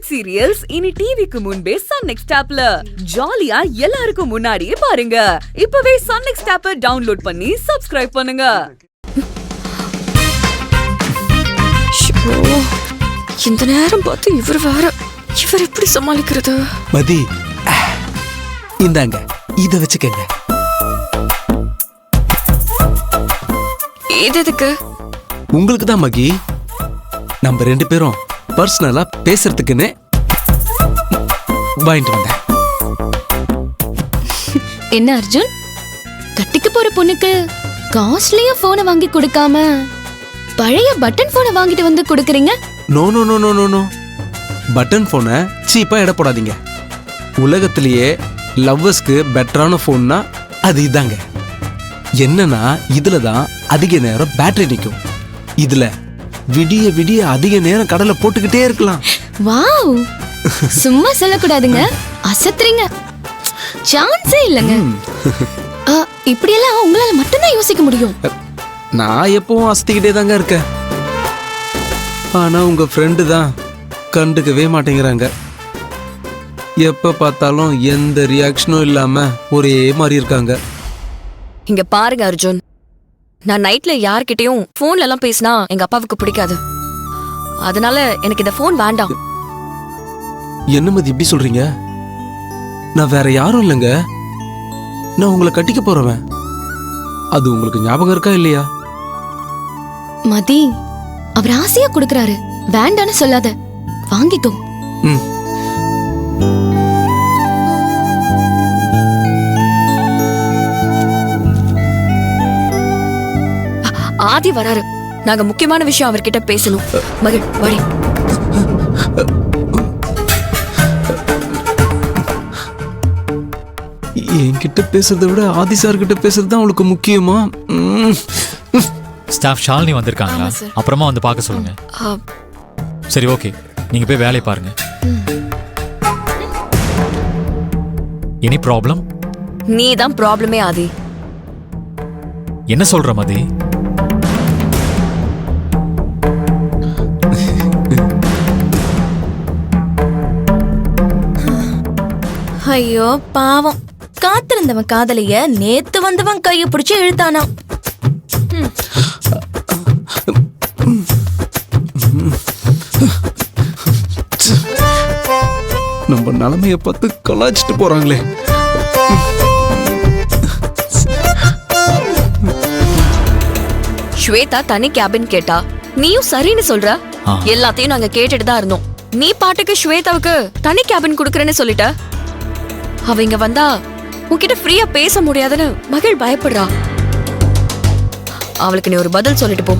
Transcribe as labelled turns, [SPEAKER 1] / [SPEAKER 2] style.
[SPEAKER 1] Web serials இனி டிவிக்கு முன்பே சன் நெக்ஸ்ட் ஆப்ல ஜாலியா எல்லாருக்கும் முன்னாடியே பாருங்க. இப்பவே சன் நெக்ஸ்ட் ஆப்பை டவுன்லோட் பண்ணி சப்ஸ்கிரைப் பண்ணுங்க.
[SPEAKER 2] இந்த நேரம் பார்த்து இவர் எப்படி சமாளிக்கிறது?
[SPEAKER 3] மதி, இந்தாங்க இத வச்சுக்கங்க.
[SPEAKER 2] இது எதுக்கு?
[SPEAKER 3] உங்களுக்கு தான் மகி. நம்ம 2 பேரும் பர்சனலா பேசுறதுக்குன்னு வாங்கிட்டு வந்தேன்.
[SPEAKER 4] என்ன அர்ஜுன், கட்டிக்க போற பொண்ணுக்கு காஸ்ட்லியா போனை வாங்கி கொடுக்காம பழைய பட்டன் போனை வாங்கிட்டு வந்து கொடுக்கறீங்க?
[SPEAKER 3] No no no no no no, button போனை சீப்பா எடை போடாதீங்க. உலகத்திலேயே லவ்வர்ஸ்க்கு பெட்டரான போன்னா அது இதாங்க. என்னன்னா இதுல தான் அதிக நேரம் பேட்டரி நிற்கும். இதுல விடிய விடிய அதிக நேரம் கடலை போட்டுக்கிட்டே இருக்கலாம்.
[SPEAKER 4] வாவ், சும்மா சொல்லக்கூடாதுங்க, அசத்துறீங்க. சான்ஸே இல்லைங்க. இப்படியெல்லாம் உங்களால மட்டும்தான் யோசிக்க முடியும்.
[SPEAKER 3] நான் எப்பவும் அசத்திக்கிட்டே தாங்க இருக்கேன். ஆனா உங்க ஃப்ரெண்டு தான் கண்டுக்கவே மாட்டேங்கிறாங்க. எப்ப பார்த்தாலும் எந்த ரியாக்ஷனும் இல்லாம ஒரே மாதிரி இருக்காங்க.
[SPEAKER 2] இங்க பாருங்க அர்ஜுன், நான் நைட்ல யார்கிட்டயும் போன்ல எல்லாம் பேசினா எங்க அப்பாவுக்கு பிடிக்காது. அதனால எனக்கு இந்த போன் வேண்டாம்.
[SPEAKER 3] என்ன மதி இப்படி சொல்றீங்க? நான் வேற யாரும் இல்லைங்க. நான் உங்களை கட்டிக்க போறவன். அது உங்களுக்கு ஞாபகம் இருக்கா இல்லையா?
[SPEAKER 4] மதி, அவர் ஆசையா கொடுக்கறாரு, வேண்டான்னு சொல்லாத, வாங்கிக்கோ.
[SPEAKER 2] ஆதி வராரு, நாங்க முக்கியமான விஷயம் அவர்கிட்ட பேசணும். மகிழ் வாடி.
[SPEAKER 3] என்கிட்ட பேசுறதை விட ஆதி சார் கிட்ட பேசுறது தான் உங்களுக்கு முக்கியமா?
[SPEAKER 5] ஸ்டாஃப் ஷாலினி வந்திருக்காங்களா? அப்புறமா வந்து பார்க்க சொல்லுங்க. சரி, ஓகே, நீங்க போய் வேலையை பாருங்க. Any problem?
[SPEAKER 2] நீ தான் ப்ராப்ளமே ஆதி.
[SPEAKER 5] என்ன சொல்ற மதி?
[SPEAKER 6] ஐயோ பாவம், காத்திருந்தவன் காதலிய நேத்து வந்தவன் கைய பிடிச்சு இழுத்தானா.
[SPEAKER 3] நம்ம நிலைமைய பார்த்து கலாச்சிட்டு போறாங்களே.
[SPEAKER 2] ஸ்வேதா தனி கேபின் கேட்டா, நீயும் சரின்னு சொல்ற. எல்லாத்தையும் நாங்க கேட்டுட்டு தான் இருந்தோம். நீ பாட்டுக்கு ஸ்வேதாவுக்கு தனி கேபின் குடுக்கறேன்னு சொல்லிட்ட. அவ இங்க வந்தா உன்கிட்ட ஃப்ரீயா பேச முடியாதுன்னு மகிழ் பயப்படுறா. அவளுக்கு நீ ஒரு பதில் சொல்லிட்டு போ.